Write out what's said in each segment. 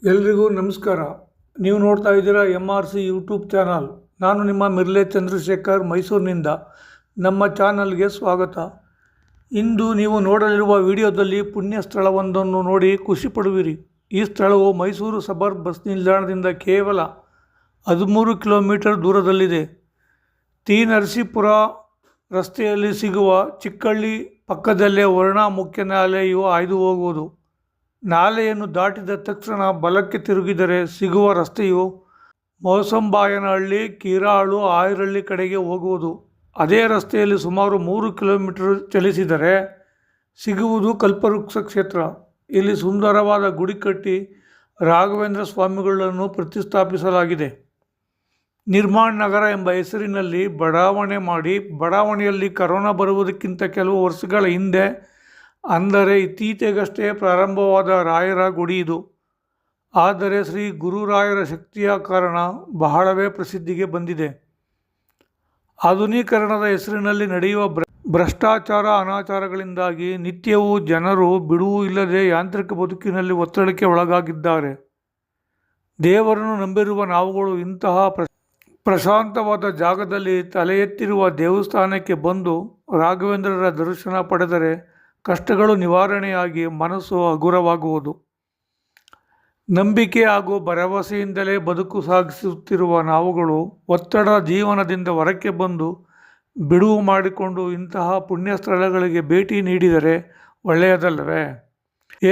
ಎಲ್ರಿಗೂ ನಮಸ್ಕಾರ. ನೀವು ನೋಡ್ತಾ ಇದ್ದೀರಾ MRC ಯೂಟ್ಯೂಬ್ ಚಾನಲ್. ನಾನು ನಿಮ್ಮ ಮಿರ್ಲೆ ಚಂದ್ರಶೇಖರ್, ಮೈಸೂರಿನಿಂದ. ನಮ್ಮ ಚಾನಲ್ಗೆ ಸ್ವಾಗತ. ಇಂದು ನೀವು ನೋಡಲಿರುವ ವಿಡಿಯೋದಲ್ಲಿ ಪುಣ್ಯ ಸ್ಥಳವೊಂದನ್ನು ನೋಡಿ ಖುಷಿ ಪಡುವಿರಿ. ಈ ಸ್ಥಳವು ಮೈಸೂರು ಸಬರ್ಬ್ ಬಸ್ ನಿಲ್ದಾಣದಿಂದ ಕೇವಲ 13 ಕಿಲೋಮೀಟರ್ ದೂರದಲ್ಲಿದೆ. ಟಿ. ನರಸೀಪುರ ರಸ್ತೆಯಲ್ಲಿ ಸಿಗುವ ಚಿಕ್ಕಳ್ಳಿ ಪಕ್ಕದಲ್ಲೇ ವರುಣಾ ಮುಖ್ಯ ನಾಲೆಯು ಹಾಯ್ದು ಹೋಗುವುದು. ನಾಲೆಯನ್ನು ದಾಟಿದ ತಕ್ಷಣ ಬಲಕ್ಕೆ ತಿರುಗಿದರೆ ಸಿಗುವ ರಸ್ತೆಯು ಮೋಸಂಬಾಯನಹಳ್ಳಿ, ಕೀರಾಳು, ಆಯಿರಳ್ಳಿ ಕಡೆಗೆ ಹೋಗುವುದು. ಅದೇ ರಸ್ತೆಯಲ್ಲಿ ಸುಮಾರು 3 ಕಿಲೋಮೀಟರ್ ಚಲಿಸಿದರೆ ಸಿಗುವುದು ಕಲ್ಪವೃಕ್ಷ ಕ್ಷೇತ್ರ. ಇಲ್ಲಿ ಸುಂದರವಾದ ಗುಡಿ ಕಟ್ಟಿ ರಾಘವೇಂದ್ರ ಸ್ವಾಮಿಗಳನ್ನು ಪ್ರತಿಷ್ಠಾಪಿಸಲಾಗಿದೆ. ನಿರ್ಮಾಣ ನಗರ ಎಂಬ ಹೆಸರಿನಲ್ಲಿ ಬಡಾವಣೆ ಮಾಡಿ, ಬಡಾವಣೆಯಲ್ಲಿ ಕರೋನಾ ಬರುವುದಕ್ಕಿಂತ ಕೆಲವು ವರ್ಷಗಳ ಹಿಂದೆ, ಅಂದರೆ ಇತ್ತೀಚೆಗಷ್ಟೇ ಪ್ರಾರಂಭವಾದ ರಾಯರ ಗುಡಿ ಇದು. ಆದರೆ ಶ್ರೀ ಗುರುರಾಯರ ಶಕ್ತಿಯ ಕಾರಣ ಬಹಳವೇ ಪ್ರಸಿದ್ಧಿಗೆ ಬಂದಿದೆ. ಆಧುನೀಕರಣದ ಹೆಸರಿನಲ್ಲಿ ನಡೆಯುವ ಭ್ರಷ್ಟಾಚಾರ, ಅನಾಚಾರಗಳಿಂದಾಗಿ ನಿತ್ಯವೂ ಜನರು ಬಿಡುವು ಇಲ್ಲದೆ ಯಾಂತ್ರಿಕ ಬದುಕಿನಲ್ಲಿ ಒತ್ತಡಕ್ಕೆ ಒಳಗಾಗಿದ್ದಾರೆ. ದೇವರನ್ನು ನಂಬಿರುವ ನಾವುಗಳು ಇಂತಹ ಪ್ರಶಾಂತವಾದ ಜಾಗದಲ್ಲಿ ತಲೆ ಎತ್ತಿರುವ ದೇವಸ್ಥಾನಕ್ಕೆ ಬಂದು ರಾಘವೇಂದ್ರರ ದರ್ಶನ ಪಡೆದರೆ ಕಷ್ಟಗಳು ನಿವಾರಣೆಯಾಗಿ ಮನಸ್ಸು ಹಗುರವಾಗುವುದು. ನಂಬಿಕೆ ಹಾಗೂ ಭರವಸೆಯಿಂದಲೇ ಬದುಕು ಸಾಗಿಸುತ್ತಿರುವ ನಾವುಗಳು ಒತ್ತಡ ಜೀವನದಿಂದ ಹೊರಕ್ಕೆ ಬಂದು ಬಿಡುವು ಮಾಡಿಕೊಂಡು ಇಂತಹ ಪುಣ್ಯ ಸ್ಥಳಗಳಿಗೆ ಭೇಟಿ ನೀಡಿದರೆ ಒಳ್ಳೆಯದಲ್ಲವೇ?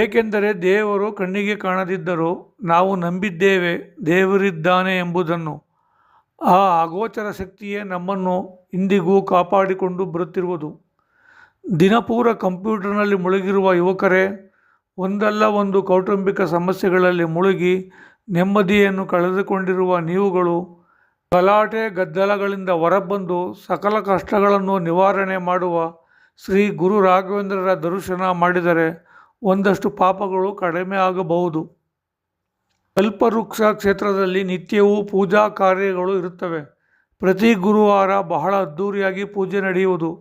ಏಕೆಂದರೆ ದೇವರು ಕಣ್ಣಿಗೆ ಕಾಣದಿದ್ದರೂ ನಾವು ನಂಬಿದ್ದೇವೆ ದೇವರಿದ್ದಾನೆ ಎಂಬುದನ್ನು. ಆ ಅಗೋಚರ ಶಕ್ತಿಯೇ ನಮ್ಮನ್ನು ಇಂದಿಗೂ ಕಾಪಾಡಿಕೊಂಡು ಬರುತ್ತಿರುವುದು. ದಿನಪೂರ ಕಂಪ್ಯೂಟರ್ನಲ್ಲಿ ಮುಳುಗಿರುವ ಯುವಕರೇ, ಒಂದಲ್ಲ ಒಂದು ಕೌಟುಂಬಿಕ ಸಮಸ್ಯೆಗಳಲ್ಲಿ ಮುಳುಗಿ ನೆಮ್ಮದಿಯನ್ನು ಕಳೆದುಕೊಂಡಿರುವ ನೀವುಗಳು ಗಲಾಟೆ ಗದ್ದಲಗಳಿಂದ ಹೊರಬಂದು ಸಕಲ ಕಷ್ಟಗಳನ್ನು ನಿವಾರಣೆ ಮಾಡುವ ಶ್ರೀ ಗುರು ರಾಘವೇಂದ್ರರ ದರ್ಶನ ಮಾಡಿದರೆ ಒಂದಷ್ಟು ಪಾಪಗಳು ಕಡಿಮೆ ಆಗಬಹುದು. ಕಲ್ಪವೃಕ್ಷ ಕ್ಷೇತ್ರದಲ್ಲಿ ನಿತ್ಯವೂ ಪೂಜಾ ಕಾರ್ಯಗಳು ಇರುತ್ತವೆ. ಪ್ರತಿ ಗುರುವಾರ ಬಹಳ ಅದ್ಧೂರಿಯಾಗಿ ಪೂಜೆ ನಡೆಯುವುದು.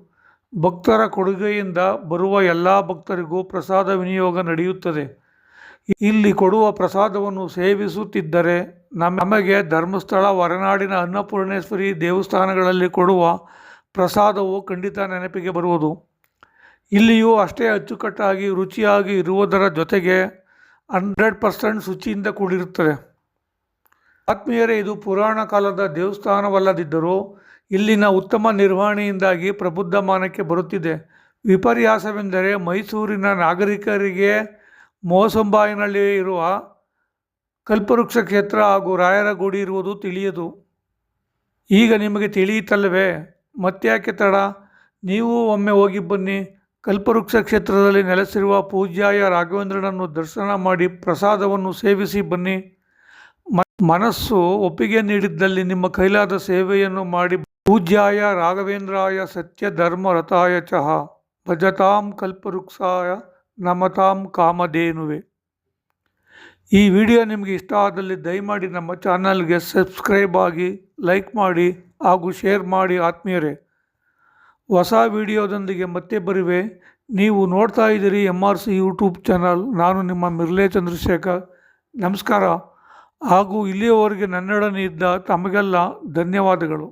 ಭಕ್ತರ ಕೊಡುಗೆಯಿಂದ ಬರುವ ಎಲ್ಲ ಭಕ್ತರಿಗೂ ಪ್ರಸಾದ ವಿನಿಯೋಗ ನಡೆಯುತ್ತದೆ. ಇಲ್ಲಿ ಕೊಡುವ ಪ್ರಸಾದವನ್ನು ಸೇವಿಸುತ್ತಿದ್ದರೆ ನಮಗೆ ಧರ್ಮಸ್ಥಳ, ಹೊರನಾಡಿನ ಅನ್ನಪೂರ್ಣೇಶ್ವರಿ ದೇವಸ್ಥಾನಗಳಲ್ಲಿ ಕೊಡುವ ಪ್ರಸಾದವು ಖಂಡಿತ ನೆನಪಿಗೆ ಬರುವುದು. ಇಲ್ಲಿಯೂ ಅಷ್ಟೇ ಅಚ್ಚುಕಟ್ಟಾಗಿ ರುಚಿಯಾಗಿ ಇರುವುದರ ಜೊತೆಗೆ 100% ಶುಚಿಯಿಂದ ಕೂಡಿರುತ್ತದೆ. ಆತ್ಮೀಯರೇ, ಇದು ಪುರಾಣ ಕಾಲದ ದೇವಸ್ಥಾನವಲ್ಲದಿದ್ದರೂ ಇಲ್ಲಿನ ಉತ್ತಮ ನಿರ್ವಹಣೆಯಿಂದಾಗಿ ಪ್ರಬುದ್ಧಮಾನಕ್ಕೆ ಬರುತ್ತಿದೆ. ವಿಪರ್ಯಾಸವೆಂದರೆ ಮೈಸೂರಿನ ನಾಗರಿಕರಿಗೆ ಮೋಸಂಬಾಯನಹಳ್ಳಿ ಇರುವ ಕಲ್ಪವೃಕ್ಷ ಕ್ಷೇತ್ರ ಹಾಗೂ ರಾಯರ ಗುಡಿ ಇರುವುದು ತಿಳಿಯದು. ಈಗ ನಿಮಗೆ ತಿಳಿಯಿತಲ್ಲವೇ? ಮತ್ತ್ಯಾಕೆ ತಡ? ನೀವು ಒಮ್ಮೆ ಹೋಗಿ ಬನ್ನಿ. ಕಲ್ಪವೃಕ್ಷ ಕ್ಷೇತ್ರದಲ್ಲಿ ನೆಲೆಸಿರುವ ಪೂಜ್ಯಾಯ ರಾಘವೇಂದ್ರನನ್ನು ದರ್ಶನ ಮಾಡಿ ಪ್ರಸಾದವನ್ನು ಸೇವಿಸಿ ಬನ್ನಿ. ಮನಸ್ಸು ಒಪ್ಪಿಗೆ ನೀಡಿದ್ದಲ್ಲಿ ನಿಮ್ಮ ಕೈಲಾದ ಸೇವೆಯನ್ನು ಮಾಡಿ. ಪೂಜ್ಯಾಯ ರಾಘವೇಂದ್ರಾಯ ಸತ್ಯ ಧರ್ಮ ರಥಾಯ ಚಃ ಭಜತಾಂ ಕಲ್ಪವೃಕ್ಷಾಯ ನಮತಾಂ ಕಾಮಧೇನುವೆ. ಈ ವಿಡಿಯೋ ನಿಮಗೆ ಇಷ್ಟ ಆದಲ್ಲಿ ದಯಮಾಡಿ ನಮ್ಮ ಚಾನಲ್ಗೆ ಸಬ್ಸ್ಕ್ರೈಬ್ ಆಗಿ, ಲೈಕ್ ಮಾಡಿ ಹಾಗೂ ಶೇರ್ ಮಾಡಿ. ಆತ್ಮೀಯರೇ, ಹೊಸ ವಿಡಿಯೋದೊಂದಿಗೆ ಮತ್ತೆ ಬರುವೆ. ನೀವು ನೋಡ್ತಾ ಇದ್ದೀರಿ MRC ಯೂಟ್ಯೂಬ್ ಚಾನಲ್. ನಾನು ನಿಮ್ಮ ಮಿರ್ಲೆ ಚಂದ್ರಶೇಖರ್. ನಮಸ್ಕಾರ ಹಾಗೂ ಇಲ್ಲಿಯವರೆಗೆ ನನ್ನೊಡನೆ ಇದ್ದ ತಮಗೆಲ್ಲ ಧನ್ಯವಾದಗಳು.